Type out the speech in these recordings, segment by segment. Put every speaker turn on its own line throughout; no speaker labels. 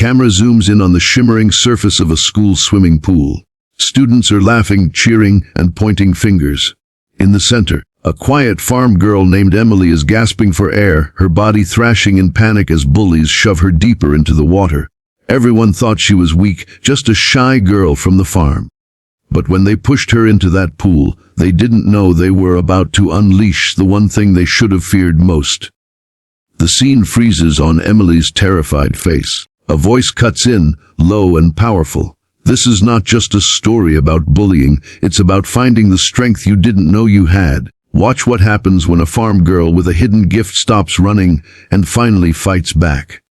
camera zooms in on the shimmering surface of a school swimming pool. Students are laughing, cheering, and pointing fingers. In the center, a quiet farm girl named Emily is gasping for air, her body thrashing in panic as bullies shove her deeper into the water. Everyone thought she was weak, just a shy girl from the farm. But when they pushed her into that pool, they didn't know they were about to unleash the one thing they should have feared most. The scene freezes on Emily's terrified face. A voice cuts in, low and powerful. This is not just a story about bullying, it's about finding the strength you didn't know you had. Watch what happens when a farm girl with a hidden gift stops running and finally fights back.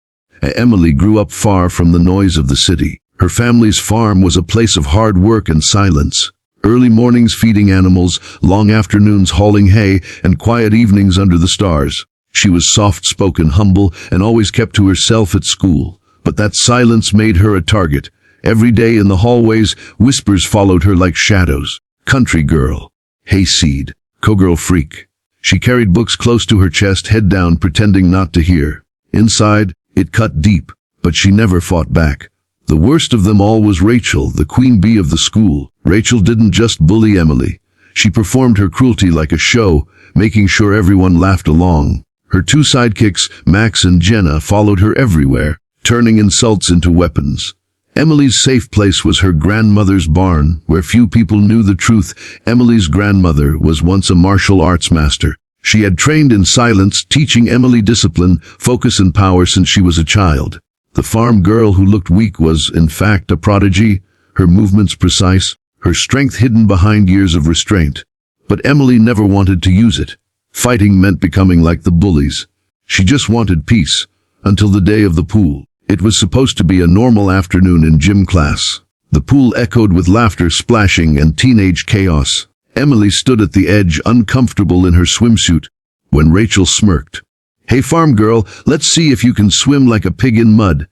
Emily grew up far from the noise of the city. Her family's farm was a place of hard work and silence. Early mornings feeding animals, long afternoons hauling hay, and quiet evenings under the stars. She was soft-spoken, humble, and always kept to herself at school. But that silence made her a target. Every day in the hallways, whispers followed her like shadows. Country girl, hayseed, cowgirl freak. She carried books close to her chest, head down, pretending not to hear. Inside, it cut deep, but she never fought back. The worst of them all was Rachel, the queen bee of the school. Rachel didn't just bully Emily. She performed her cruelty like a show, making sure everyone laughed along. Her two sidekicks, Max and Jenna, followed her everywhere, turning insults into weapons. Emily's safe place was her grandmother's barn, where few people knew the truth. Emily's grandmother was once a martial arts master. She had trained in silence, teaching Emily discipline, focus and power since she was a child. The farm girl who looked weak was, in fact, a prodigy, her movements precise, her strength hidden behind years of restraint. But Emily never wanted to use it. Fighting meant becoming like the bullies. She just wanted peace, until the day of the pool. It was supposed to be a normal afternoon in gym class. The pool echoed with laughter, splashing, and teenage chaos. Emily stood at the edge, uncomfortable in her swimsuit, when Rachel smirked. "Hey farm girl, let's see if you can swim like a pig in mud."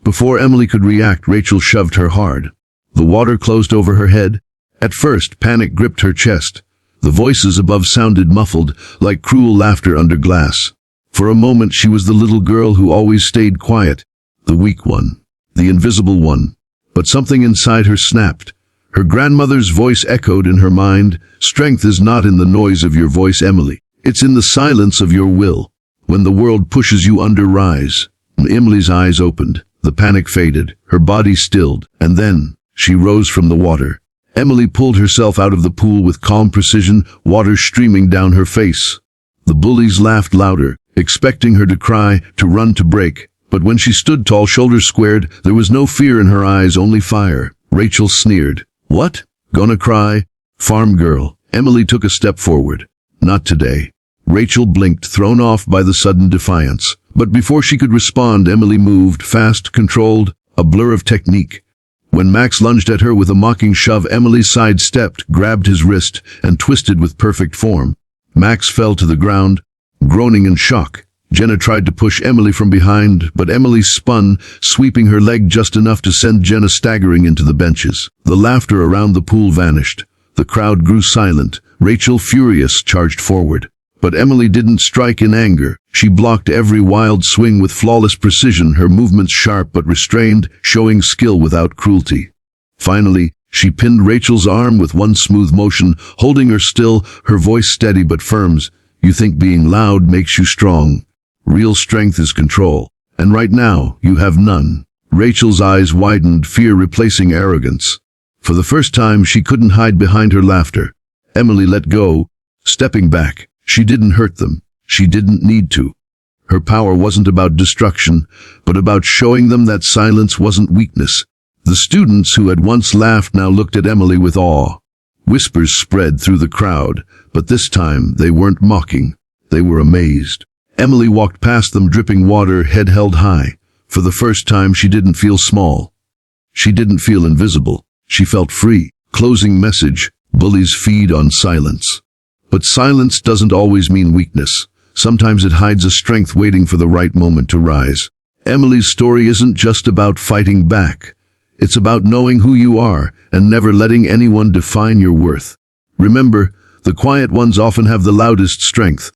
Before Emily could react, Rachel shoved her hard. The water closed over her head. At first, panic gripped her chest. The voices above sounded muffled, like cruel laughter under glass. For a moment, she was the little girl who always stayed quiet, the weak one, the invisible one. But something inside her snapped. Her grandmother's voice echoed in her mind. "Strength is not in the noise of your voice, Emily. It's in the silence of your will. When the world pushes you under, rise." Emily's eyes opened. The panic faded. Her body stilled. And then, she rose from the water. Emily pulled herself out of the pool with calm precision, water streaming down her face. The bullies laughed louder, expecting her to cry, to run, to break. But when she stood tall, shoulders squared, there was no fear in her eyes, only fire. Rachel sneered. "What? Gonna cry? Farm girl." Emily took a step forward. "Not today." Rachel blinked, thrown off by the sudden defiance. But before she could respond, Emily moved, fast, controlled, a blur of technique. When Max lunged at her with a mocking shove, Emily sidestepped, grabbed his wrist, and twisted with perfect form. Max fell to the ground, groaning in shock. Jenna tried to push Emily from behind, but Emily spun, sweeping her leg just enough to send Jenna staggering into the benches. The laughter around the pool vanished. The crowd grew silent. Rachel, furious, charged forward. But Emily didn't strike in anger. She blocked every wild swing with flawless precision, her movements sharp but restrained, showing skill without cruelty. Finally, she pinned Rachel's arm with one smooth motion, holding her still, her voice steady but firm. "You think being loud makes you strong. Real strength is control. And right now, you have none." Rachel's eyes widened, fear replacing arrogance. For the first time, she couldn't hide behind her laughter. Emily let go, stepping back. She didn't hurt them. She didn't need to. Her power wasn't about destruction, but about showing them that silence wasn't weakness. The students who had once laughed now looked at Emily with awe. Whispers spread through the crowd, but this time they weren't mocking. They were amazed. Emily walked past them, dripping water, head held high. For the first time, she didn't feel small. She didn't feel invisible. She felt free. Closing message: bullies feed on silence. But silence doesn't always mean weakness. Sometimes it hides a strength waiting for the right moment to rise. Emily's story isn't just about fighting back. It's about knowing who you are and never letting anyone define your worth. Remember, the quiet ones often have the loudest strength.